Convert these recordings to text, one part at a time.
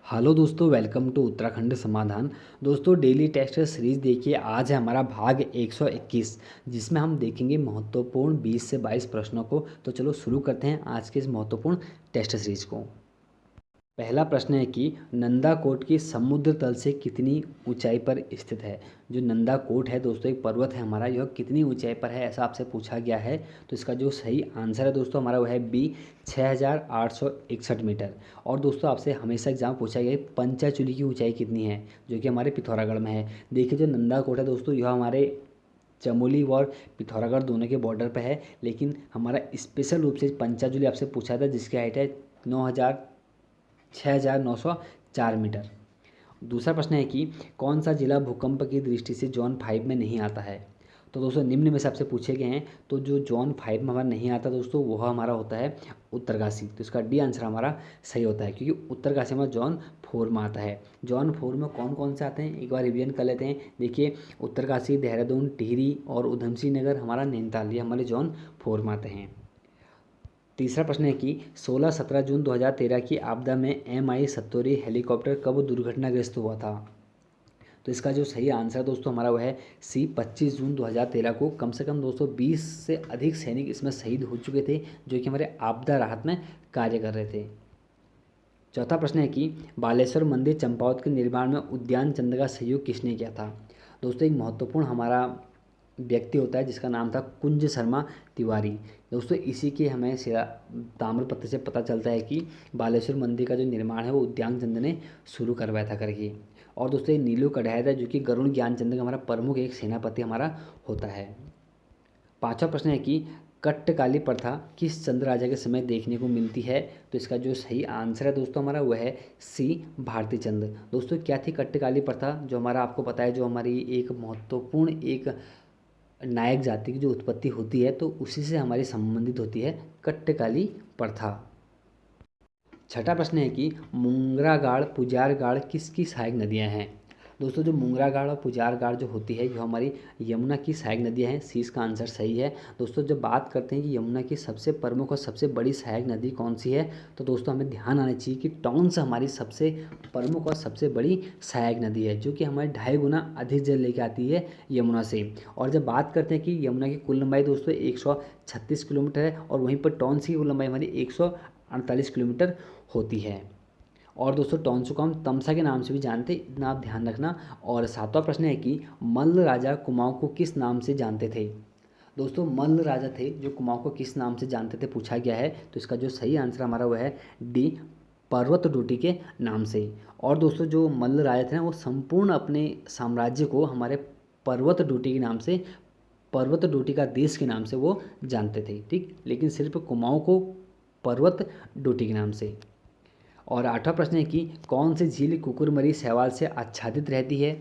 Hello दोस्तों, welcome to Uttarakhand समाधान। दोस्तों, डेली टेस्ट सीरीज देखिए। आज है हमारा भाग 121, जिसमें हम देखेंगे महत्वपूर्ण 20 से 22 प्रश्नों को। तो चलो शुरू करते हैं आज के इस महत्वपूर्ण टेस्ट सीरीज को। पहला प्रश्न है कि नंदा कोट की समुद्र तल से कितनी ऊंचाई पर स्थित है। जो नंदा कोट है दोस्तों, एक पर्वत है हमारा, यह कितनी ऊंचाई पर है ऐसा आपसे पूछा गया है। तो इसका जो सही आंसर है दोस्तों हमारा वो है बी, 6861 मीटर। और दोस्तों आपसे हमेशा एग्जाम पूछा गया है पंचाचूली की ऊंचाई कितनी है, जो कि हमारे पिथौरागढ़ में है। देखिए, जो नंदा कोट है दोस्तों, यह हमारे चमोली और पिथौरागढ़ दोनों के बॉर्डर पर है। लेकिन हमारा स्पेशल रूप से पंचाचूली आपसे पूछा था, जिसकी हाइट है 6904 मीटर। दूसरा प्रश्न है कि कौन सा जिला भूकंप की दृष्टि से जोन 5 में नहीं आता है। तो दोस्तों निम्न में से आपसे पूछे गए हैं, तो जो जोन 5 में हमारा नहीं आता दोस्तों, वह हमारा होता है उत्तरकाशी। तो इसका डी आंसर हमारा सही होता है, क्योंकि उत्तरकाशी हमारा जोन 4 में आता है। जोन 4 में कौन कौन से आते हैं एक बार रिवीजन कर लेते हैं। देखिए, उत्तरकाशी, देहरादून, टिहरी और उधमसिंह नगर, हमारा नैनीताल, ये हमारे जोन 4 में आते हैं। तीसरा प्रश्न है कि 16-17 जून 2013 की आपदा में MI-70 हेलीकॉप्टर कब दुर्घटनाग्रस्त हुआ था। तो इसका जो सही आंसर है दोस्तों हमारा वो है सी, 25 जून 2013 को। कम से कम दोस्तों 20 से अधिक सैनिक इसमें शहीद हो चुके थे, जो कि हमारे आपदा राहत में कार्य कर रहे थे। चौथा प्रश्न है कि बालेश्वर मंदिर चंपावत के निर्माण में उद्यान चंद का सहयोग किसने किया था। दोस्तों एक महत्वपूर्ण हमारा व्यक्ति होता है, जिसका नाम था कुंज शर्मा तिवारी। दोस्तों इसी के हमें ताम्रपत्र से पता चलता है कि बालेश्वर मंदिर का जो निर्माण है वो उद्यान चंद ने शुरू करवाया था करके। और दोस्तों ये नीलू कढ़ायत है, जो कि गरुण ज्ञानचंद का हमारा प्रमुख एक सेनापति हमारा होता है। पांचवा प्रश्न है कि कट्टकाली प्रथा किस चंद्र राजा के समय देखने को मिलती है। तो इसका जो सही आंसर है दोस्तों हमारा वह है सी, भारती चंद। दोस्तों क्या थी कट्टकाली प्रथा, जो हमारा आपको पता है, जो हमारी एक महत्वपूर्ण एक नायक जाति की जो उत्पत्ति होती है, तो उसी से हमारी संबंधित होती है कट्टकाली प्रथा। छठा प्रश्न है कि मुंगरागाड़, पुजारगाड़ किसकी सहायक नदियां हैं। दोस्तों जो मुंगरागाड़ और पुजारगाड़ जो होती है, जो हमारी यमुना की सहायक नदियां हैं। सी इसका आंसर सही है। दोस्तों जब बात करते हैं कि यमुना की सबसे प्रमुख और सबसे बड़ी सहायक नदी कौन सी है, तो दोस्तों हमें ध्यान आना चाहिए कि टॉन्स हमारी सबसे प्रमुख और सबसे बड़ी सहायक नदी है, जो कि हमारे 2.5 गुना अधिक जल लेके आती है यमुना से। और जब बात करते हैं कि यमुना की कुल लंबाई दोस्तों 136 किलोमीटर है, और वहीं पर टॉन्स की कुल लंबाई हमारी 148 किलोमीटर होती है। और दोस्तों टॉन्स को हम तमसा के नाम से भी जानते हैं, इतना आप ध्यान रखना। और सातवां प्रश्न है कि मल्ल राजा कुमाऊं को किस नाम से जानते थे। दोस्तों मल्ल राजा थे जो कुमाऊं को किस नाम से जानते थे पूछा गया है। तो इसका जो सही आंसर हमारा वह है डी, पर्वत डूटी के नाम से। और दोस्तों जो मल्ल राजा थे ना, वो संपूर्ण अपने साम्राज्य को हमारे पर्वत डूटी के नाम से, पर्वत डूटी का देश के नाम से वो जानते थे, ठीक। लेकिन सिर्फ कुमाऊं को पर्वत डूटी के नाम से। और आठवां प्रश्न है कि कौन सी झील कुकुरमरी शैवाल से आच्छादित रहती है।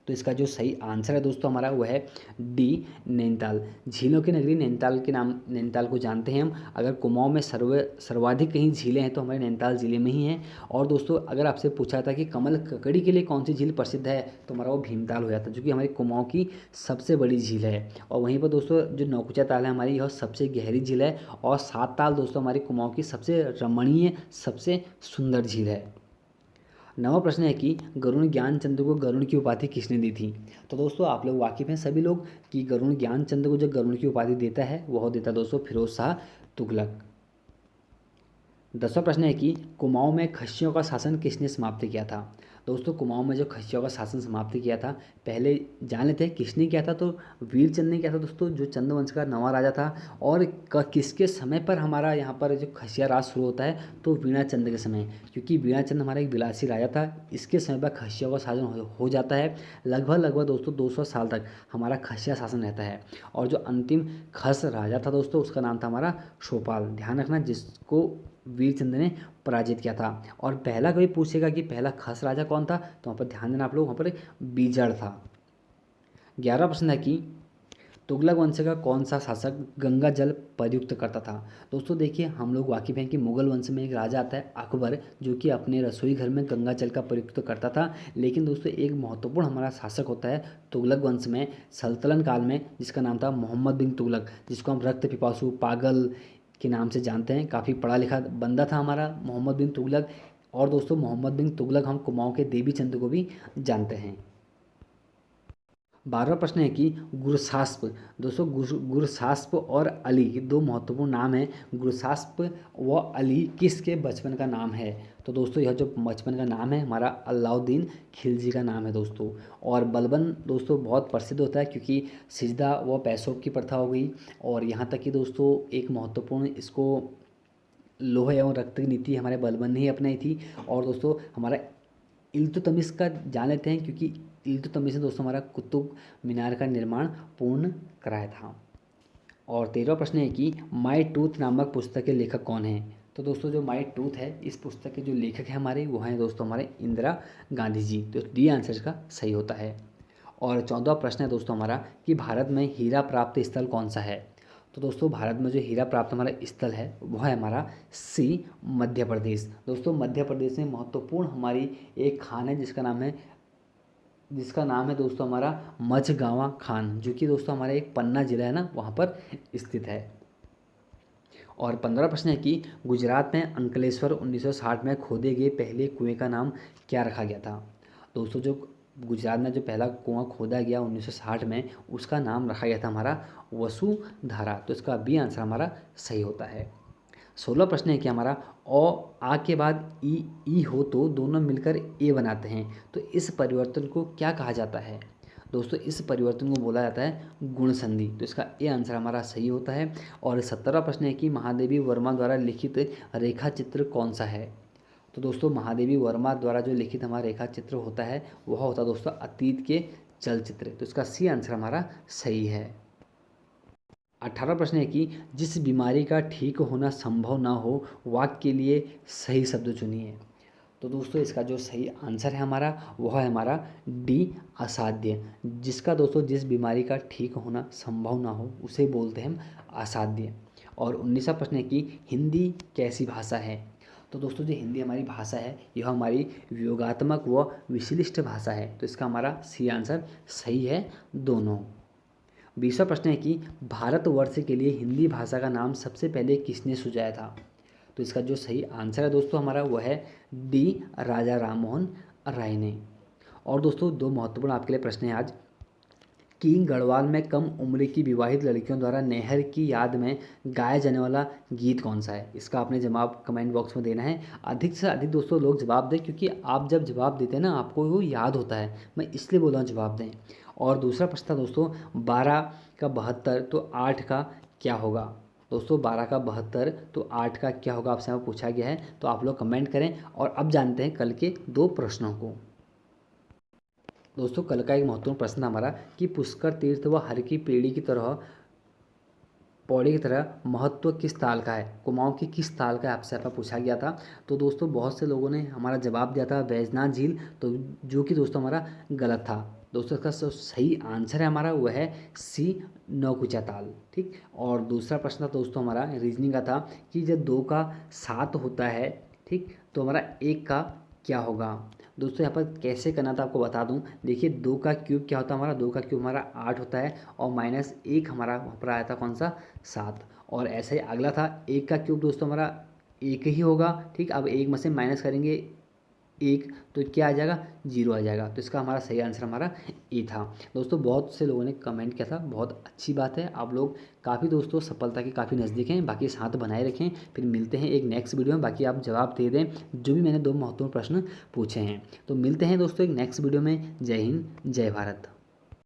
तो इसका जो सही आंसर है दोस्तों हमारा वह है डी, नैनीताल। झीलों की नगरी नैनीताल के नाम, नैनीताल को जानते हैं हम। अगर कुमाऊं में सर्वाधिक कहीं झीलें हैं तो हमारे नैनीताल ज़िले में ही हैं। और दोस्तों अगर आपसे पूछा था कि कमल ककड़ी के लिए कौन सी झील प्रसिद्ध है, तो हमारा वो भीमताल हो जाता, जो कि हमारी कुमाऊं की सबसे बड़ी झील है। और वहीं पर दोस्तों जो नौकुचिया ताल है हमारी, यह सबसे गहरी झील है। और सात ताल दोस्तों हमारी कुमाऊं की सबसे रमणीय, सबसे सुंदर झील है। नवा प्रश्न है कि गरुण ज्ञानचंद को गरुण की उपाधि किसने दी थी। तो दोस्तों आप लोग वाकिफ हैं सभी लोग कि गरुण ज्ञानचंद को जो गरुण की उपाधि देता है वह देता है दोस्तों फिरोज शाह तुगलक। 10वां प्रश्न है कि कुमाऊं में खच्चियों का शासन किसने समाप्त किया था। दोस्तों कुमाऊं में जो खच्चियों का शासन समाप्त किया था, पहले जान लेते हैं किसने किया था। तो वीरचंद ने किया था दोस्तों, जो चंद्रवंश का नवा राजा था। और किसके समय पर हमारा यहाँ पर जो खच्चिया राज शुरू होता है, तो वीणाचंद के समय, क्योंकि वीणाचंद हमारा एक विलासी राजा था। इसके समय पर खच्चियों का शासन हो जाता है। लगभग दोस्तों 200 साल तक हमारा खच्चिया शासन रहता है। और जो अंतिम खस राजा था दोस्तों, उसका नाम था हमारा शोपाल। ध्यान रखना, जिसको वीरचंद ने पराजित किया था। और पहला कभी पूछेगा कि पहला खस राजा कौन था, तो वहाँ पर ध्यान देना आप लोग, वहाँ पर बीजड़ था। 11वां प्रश्न है कि तुगलक वंश का कौन सा शासक गंगा जल प्रयुक्त करता था। दोस्तों देखिए, हम लोग वाकिफ हैं कि मुगल वंश में एक राजा आता है अकबर, जो कि अपने रसोई घर में गंगा जल का प्रयुक्त करता था। लेकिन दोस्तों एक महत्वपूर्ण हमारा शासक होता है तुगलक वंश में सल्तनत काल में, जिसका नाम था मोहम्मद बिन तुगलक, जिसको हम रक्त पिपासु, पागल के नाम से जानते हैं। काफ़ी पढ़ा लिखा बंदा था हमारा मोहम्मद बिन तुगलक। और दोस्तों मोहम्मद बिन तुगलक हम कुमाऊँ के देवी चंद को भी जानते हैं। 12वां प्रश्न है कि गुरसास्प। दोस्तों गुरसास्प और अली ये दो महत्वपूर्ण नाम हैं। गुरसास्प व अली किसके बचपन का नाम है? तो दोस्तों यह जो बचपन का नाम है हमारा अलाउद्दीन खिलजी का नाम है दोस्तों। और बलबन दोस्तों बहुत प्रसिद्ध होता है क्योंकि सिजदा व पैसों की प्रथा हो गई। और यहाँ तक कि दोस्तों एक महत्वपूर्ण इसको लोहे एवं रक्त की नीति हमारे बलबन ने ही अपनाई थी। और दोस्तों हमारा इल्तुतमिश का जान लेते हैं क्योंकि इल्तुतमिश ने दोस्तों हमारा कुतुब मीनार का निर्माण पूर्ण कराया था। और 13वां प्रश्न है कि माई टूथ नामक पुस्तक के लेखक कौन है? तो दोस्तों जो माई टूथ है इस पुस्तक के जो लेखक हैं हमारे वो हैं दोस्तों हमारे इंदिरा गांधी जी। तो डी आंसर इसका सही होता है। और 14वां प्रश्न है दोस्तों हमारा कि भारत में हीरा प्राप्त स्थल कौन सा है? तो दोस्तों भारत में जो हीरा प्राप्त हमारा स्थल है वह है हमारा सी मध्य प्रदेश। दोस्तों मध्य प्रदेश में महत्वपूर्ण हमारी एक खान है जिसका नाम है दोस्तों हमारा मझगांवा खान, जो कि दोस्तों हमारा एक पन्ना जिला है ना वहाँ पर स्थित है। और 15वां प्रश्न है कि गुजरात में अंकलेश्वर 1960 में खोदे गए पहले कुएं का नाम क्या रखा गया था? दोस्तों जो गुजरात में जो पहला कुआं खोदा गया 1960 में उसका नाम रखा गया था हमारा वसुधारा। तो इसका बी आंसर हमारा सही होता है। 16वां प्रश्न है कि हमारा आ के बाद ई हो तो दोनों मिलकर ए बनाते हैं, तो इस परिवर्तन को क्या कहा जाता है? दोस्तों इस परिवर्तन को बोला जाता है गुण संधि। तो इसका ए आंसर हमारा सही होता है। और 17वां प्रश्न है कि महादेवी वर्मा द्वारा लिखित रेखा चित्र कौन सा है? तो दोस्तों महादेवी वर्मा द्वारा जो लिखित हमारा रेखा चित्र होता है वह होता है दोस्तों अतीत के चलचित्र। तो इसका सी आंसर हमारा सही है। 18वां प्रश्न है कि जिस बीमारी का ठीक होना संभव ना हो वाक्य के लिए सही शब्द चुनिए। तो दोस्तों इसका जो सही आंसर है हमारा वह है हमारा डी असाध्य। जिसका दोस्तों जिस बीमारी का ठीक होना संभव ना हो उसे बोलते हैं हम असाध्य। और 19वां प्रश्न है कि हिंदी कैसी भाषा है? तो दोस्तों जो हिंदी हमारी भाषा है यह हमारी वियोगात्मक व विशिष्ट भाषा है। तो इसका हमारा सी आंसर सही है दोनों। 20वां प्रश्न है कि भारतवर्ष के लिए हिंदी भाषा का नाम सबसे पहले किसने सुझाया था? तो इसका जो सही आंसर है दोस्तों हमारा वह है डी राजा राममोहन राय ने। और दोस्तों दो महत्वपूर्ण आपके लिए प्रश्न है आज कि गढ़वाल में कम उम्र की विवाहित लड़कियों द्वारा नहर की याद में गाया जाने वाला गीत कौन सा है? इसका आपने जवाब कमेंट बॉक्स में देना है। अधिक से अधिक दोस्तों लोग जवाब दें क्योंकि आप जब जवाब देते हैं ना आपको वो याद होता है, मैं इसलिए बोल रहा हूँ जवाब दें। और दूसरा प्रश्न था दोस्तों 12 का 72 तो 8 का क्या होगा? दोस्तों 12 का 72 तो 8 का क्या होगा आपसे यहाँ पूछा गया है, तो आप लोग कमेंट करें। और अब जानते हैं कल के दो प्रश्नों को। दोस्तों कल का एक महत्वपूर्ण प्रश्न हमारा कि पुष्कर तीर्थ व हर की पौड़ी की तरह महत्व किस ताल का है? कुमाऊं की किस ताल का आपसे पूछा गया था। तो दोस्तों बहुत से लोगों ने हमारा जवाब दिया था वैजनाथ झील, तो जो कि दोस्तों हमारा गलत था। दोस्तों इसका सही आंसर है हमारा वह है सी नौकुचिया ताल। ठीक। और दूसरा प्रश्न था दोस्तों हमारा रीजनिंग का था कि जब 2 का 7 होता है ठीक तो हमारा 1 का क्या होगा? दोस्तों यहाँ पर कैसे करना था आपको बता दूं। देखिए 2 का क्यूब क्या होता है हमारा, 2 का क्यूब हमारा 8 होता है और -1 हमारा वहाँ पर आया था कौन सा 7। और ऐसे ही अगला था 1 का क्यूब दोस्तों हमारा 1 ही होगा। ठीक। अब 1 में से माइनस करेंगे 1 तो क्या आ जाएगा 0 आ जाएगा। तो इसका हमारा सही आंसर हमारा ए था। दोस्तों बहुत से लोगों ने कमेंट किया था, बहुत अच्छी बात है। आप लोग काफ़ी दोस्तों सफलता के काफ़ी नज़दीक हैं। बाकी साथ बनाए रखें, फिर मिलते हैं एक नेक्स्ट वीडियो में। बाकी आप जवाब दे दें जो भी मैंने दो महत्वपूर्ण प्रश्न पूछे हैं। तो मिलते हैं दोस्तों एक नेक्स्ट वीडियो में। जय हिंद जय भारत।